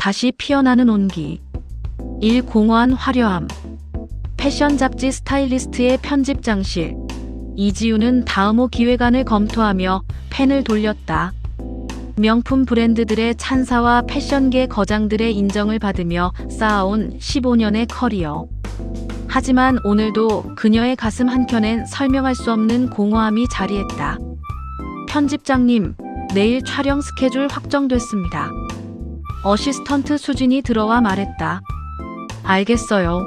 다시 피어나는 온기. 일 공허한 화려함. 패션 잡지 스타일리스트의 편집장실. 이지우는 다음 호 기획안을 검토하며 펜을 돌렸다. 명품 브랜드들의 찬사와 패션계 거장들의 인정을 받으며 쌓아온 15년의 커리어. 하지만 오늘도 그녀의 가슴 한켠엔 설명할 수 없는 공허함이 자리했다. 편집장님, 내일 촬영 스케줄 확정됐습니다. 어시스턴트 수진이 들어와 말했다. 알겠어요.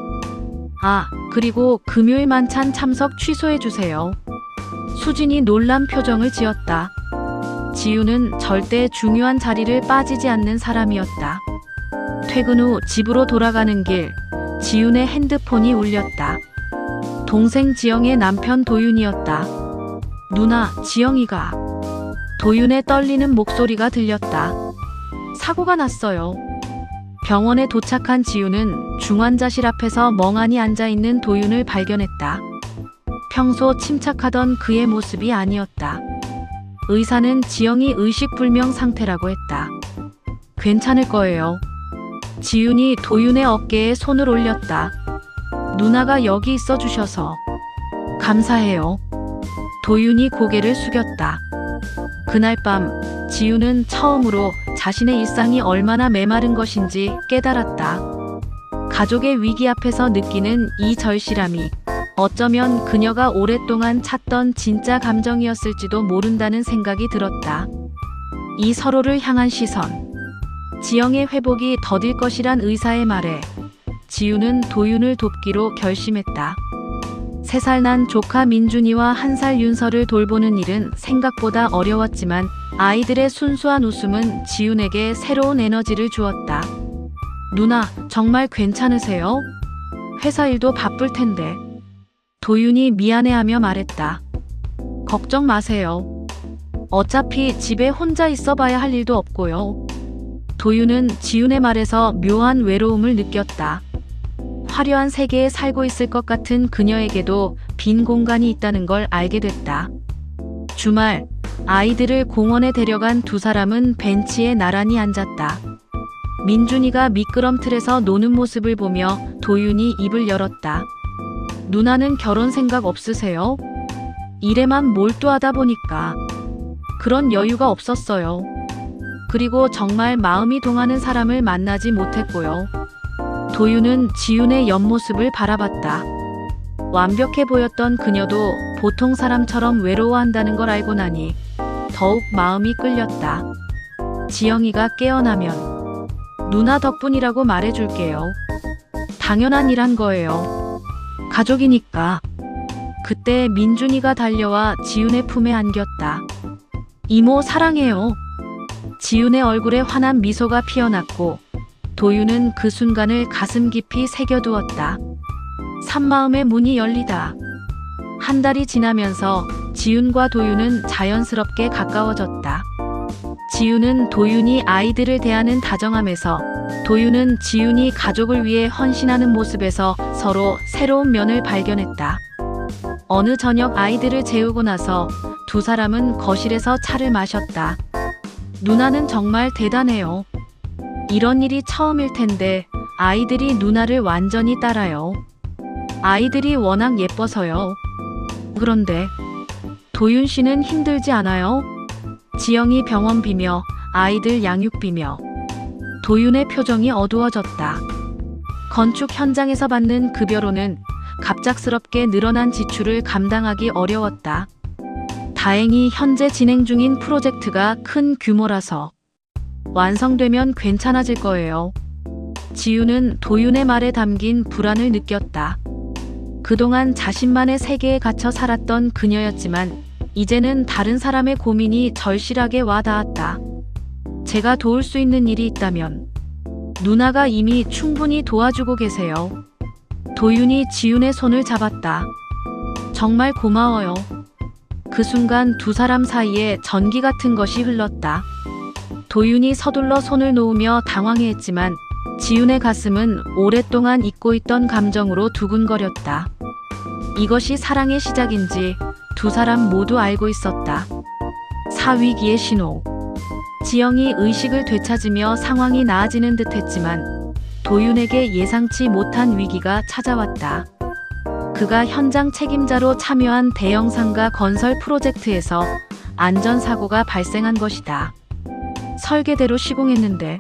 아, 그리고 금요일 만찬 참석 취소해주세요. 수진이 놀란 표정을 지었다. 지우는 절대 중요한 자리를 빠지지 않는 사람이었다. 퇴근 후 집으로 돌아가는 길, 지훈의 핸드폰이 울렸다. 동생 지영의 남편 도윤이었다. 누나, 지영이가. 도윤의 떨리는 목소리가 들렸다. 사고가 났어요. 병원에 도착한 지훈은 중환자실 앞에서 멍하니 앉아있는 도윤을 발견했다. 평소 침착하던 그의 모습이 아니었다. 의사는 지영이 의식불명 상태라고 했다. 괜찮을 거예요. 지훈이 도윤의 어깨에 손을 올렸다. 누나가 여기 있어 주셔서 감사해요. 도윤이 고개를 숙였다. 그날 밤 지훈은 처음으로 자신의 일상이 얼마나 메마른 것인지 깨달았다. 가족의 위기 앞에서 느끼는 이 절실함이 어쩌면 그녀가 오랫동안 찾던 진짜 감정이었을지도 모른다는 생각이 들었다. 이 서로를 향한 시선, 지영의 회복이 더딜 것이란 의사의 말에 지우는 도윤을 돕기로 결심했다. 3살 난 조카 민준이와 1살 윤서를 돌보는 일은 생각보다 어려웠지만 아이들의 순수한 웃음은 지훈에게 새로운 에너지를 주었다. 누나, 정말 괜찮으세요? 회사 일도 바쁠 텐데. 도윤이 미안해하며 말했다. 걱정 마세요. 어차피 집에 혼자 있어 봐야 할 일도 없고요. 도윤은 지훈의 말에서 묘한 외로움을 느꼈다. 화려한 세계에 살고 있을 것 같은 그녀에게도 빈 공간이 있다는 걸 알게 됐다. 주말, 아이들을 공원에 데려간 두 사람은 벤치에 나란히 앉았다. 민준이가 미끄럼틀에서 노는 모습을 보며 도윤이 입을 열었다. 누나는 결혼 생각 없으세요? 일에만 몰두하다 보니까 그런 여유가 없었어요. 그리고 정말 마음이 동하는 사람을 만나지 못했고요. 도윤은 지훈의 옆모습을 바라봤다. 완벽해 보였던 그녀도 보통 사람처럼 외로워한다는 걸 알고 나니 더욱 마음이 끌렸다. 지영이가 깨어나면 누나 덕분이라고 말해줄게요. 당연한 일한 거예요. 가족이니까. 그때 민준이가 달려와 지훈의 품에 안겼다. 이모 사랑해요. 지훈의 얼굴에 환한 미소가 피어났고 도윤은 그 순간을 가슴 깊이 새겨두었다. 산마음의 문이 열리다. 한 달이 지나면서 지훈과 도윤은 자연스럽게 가까워졌다. 지훈은 도윤이 아이들을 대하는 다정함에서, 도윤은 지훈이 가족을 위해 헌신하는 모습에서 서로 새로운 면을 발견했다. 어느 저녁 아이들을 재우고 나서 두 사람은 거실에서 차를 마셨다. 누나는 정말 대단해요. 이런 일이 처음일 텐데 아이들이 누나를 완전히 따라요. 아이들이 워낙 예뻐서요. 그런데 도윤 씨는 힘들지 않아요? 지영이 병원 비며 아이들 양육 비며. 도윤의 표정이 어두워졌다. 건축 현장에서 받는 급여로는 갑작스럽게 늘어난 지출을 감당하기 어려웠다. 다행히 현재 진행 중인 프로젝트가 큰 규모라서 완성되면 괜찮아질 거예요. 지우는 도윤의 말에 담긴 불안을 느꼈다. 그동안 자신만의 세계에 갇혀 살았던 그녀였지만 이제는 다른 사람의 고민이 절실하게 와 닿았다. 제가 도울 수 있는 일이 있다면 누나가 이미 충분히 도와주고 계세요. 도윤이 지훈의 손을 잡았다. 정말 고마워요. 그 순간 두 사람 사이에 전기 같은 것이 흘렀다. 도윤이 서둘러 손을 놓으며 당황해했지만 지훈의 가슴은 오랫동안 잊고 있던 감정으로 두근거렸다. 이것이 사랑의 시작인지 두 사람 모두 알고 있었다. 사위기의 신호. 지영이 의식을 되찾으며 상황이 나아지는 듯했지만 도윤에게 예상치 못한 위기가 찾아왔다. 그가 현장 책임자로 참여한 대형 상가 건설 프로젝트에서 안전사고가 발생한 것이다. 설계대로 시공했는데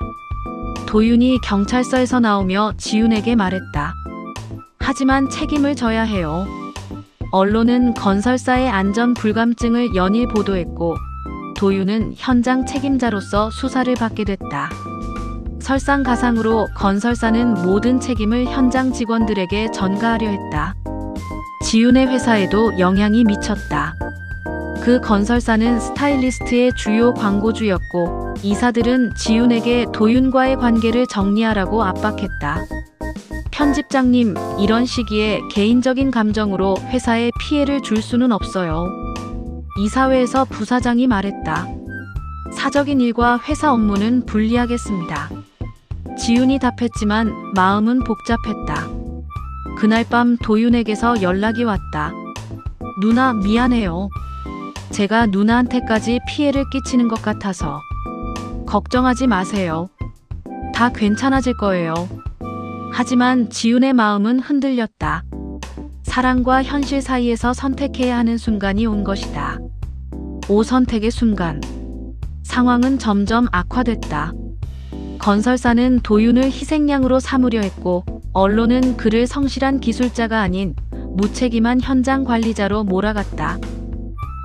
도윤이 경찰서에서 나오며 지윤에게 말했다. 하지만 책임을 져야 해요. 언론은 건설사의 안전 불감증을 연일 보도했고 도윤은 현장 책임자로서 수사를 받게 됐다. 설상가상으로 건설사는 모든 책임을 현장 직원들에게 전가하려 했다. 지윤의 회사에도 영향이 미쳤다. 그 건설사는 스타일리스트의 주요 광고주였고 이사들은 지윤에게 도윤과의 관계를 정리하라고 압박했다. 편집장님, 이런 시기에 개인적인 감정으로 회사에 피해를 줄 수는 없어요. 이사회에서 부사장이 말했다. 사적인 일과 회사 업무는 분리하겠습니다. 지윤이 답했지만 마음은 복잡했다. 그날 밤 도윤에게서 연락이 왔다. 누나, 미안해요. 제가 누나한테까지 피해를 끼치는 것 같아서. 걱정하지 마세요. 다 괜찮아질 거예요. 하지만 지윤의 마음은 흔들렸다. 사랑과 현실 사이에서 선택해야 하는 순간이 온 것이다. 오선택의 순간. 상황은 점점 악화됐다. 건설사는 도윤을 희생양으로 삼으려 했고 언론은 그를 성실한 기술자가 아닌 무책임한 현장 관리자로 몰아갔다.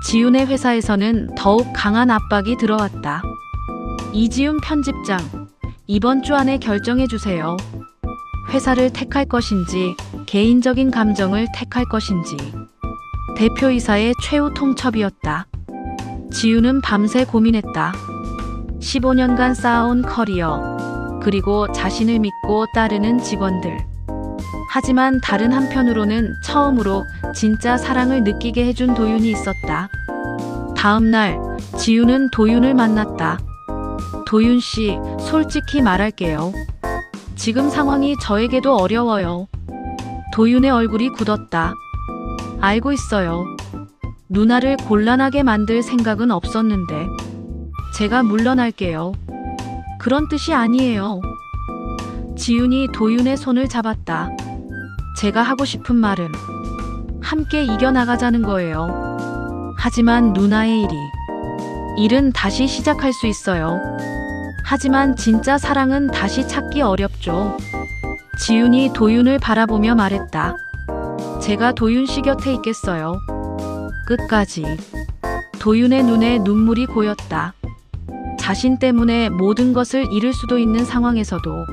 지윤의 회사에서는 더욱 강한 압박이 들어왔다. 이지훈 편집장, 이번 주 안에 결정해 주세요. 회사를 택할 것인지 개인적인 감정을 택할 것인지. 대표이사의 최후 통첩이었다. 지윤은 밤새 고민했다. 15년간 쌓아온 커리어, 그리고 자신을 믿고 따르는 직원들. 하지만 다른 한편으로는 처음으로 진짜 사랑을 느끼게 해준 도윤이 있었다. 다음 날 지윤은 도윤을 만났다. 도윤 씨, 솔직히 말할게요. 지금 상황이 저에게도 어려워요. 도윤의 얼굴이 굳었다. 알고 있어요. 누나를 곤란하게 만들 생각은 없었는데 제가 물러날게요. 그런 뜻이 아니에요. 지윤이 도윤의 손을 잡았다. 제가 하고 싶은 말은 함께 이겨나가자는 거예요. 하지만 누나의 일은 다시 시작할 수 있어요. 하지만 진짜 사랑은 다시 찾기 어렵죠. 지윤이 도윤을 바라보며 말했다. 제가 도윤 씨 곁에 있겠어요. 끝까지. 도윤의 눈에 눈물이 고였다. 자신 때문에 모든 것을 잃을 수도 있는 상황에서도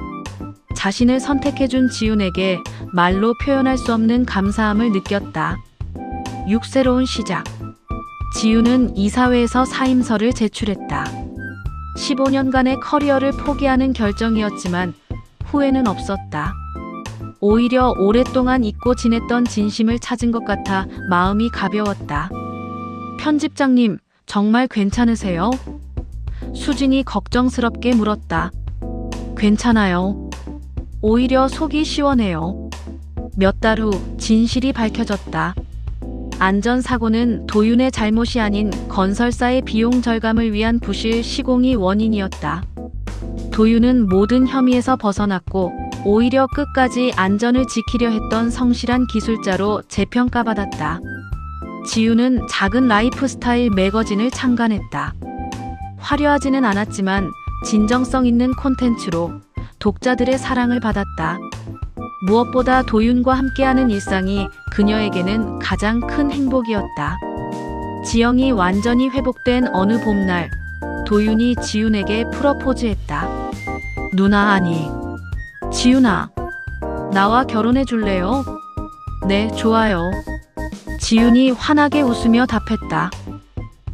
자신을 선택해준 지윤에게 말로 표현할 수 없는 감사함을 느꼈다. 6새로운 시작. 지윤은 이사회에서 사임서를 제출했다. 15년간의 커리어를 포기하는 결정이었지만 후회는 없었다. 오히려 오랫동안 잊고 지냈던 진심을 찾은 것 같아 마음이 가벼웠다. 편집장님, 정말 괜찮으세요? 수진이 걱정스럽게 물었다. 괜찮아요. 오히려 속이 시원해요. 몇 달 후 진실이 밝혀졌다. 안전사고는 도윤의 잘못이 아닌 건설사의 비용 절감을 위한 부실 시공이 원인이었다. 도윤은 모든 혐의에서 벗어났고 오히려 끝까지 안전을 지키려 했던 성실한 기술자로 재평가받았다. 지윤은 작은 라이프스타일 매거진을 창간했다. 화려하지는 않았지만 진정성 있는 콘텐츠로 독자들의 사랑을 받았다. 무엇보다 도윤과 함께하는 일상이 그녀에게는 가장 큰 행복이었다. 지영이 완전히 회복된 어느 봄날, 도윤이 지윤에게 프러포즈했다. 누나, 아니, 지윤아, 나와 결혼해 줄래요? 네, 좋아요. 지윤이 환하게 웃으며 답했다.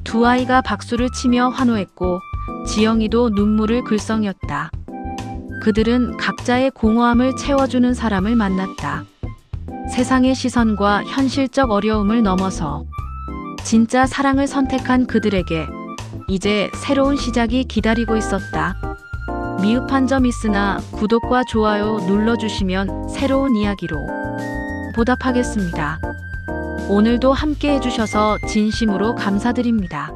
두 아이가 박수를 치며 환호했고 지영이도 눈물을 글썽였다. 그들은 각자의 공허함을 채워주는 사람을 만났다. 세상의 시선과 현실적 어려움을 넘어서 진짜 사랑을 선택한 그들에게 이제 새로운 시작이 기다리고 있었다. 미흡한 점 있으나 구독과 좋아요 눌러주시면 새로운 이야기로 보답하겠습니다. 오늘도 함께 해주셔서 진심으로 감사드립니다.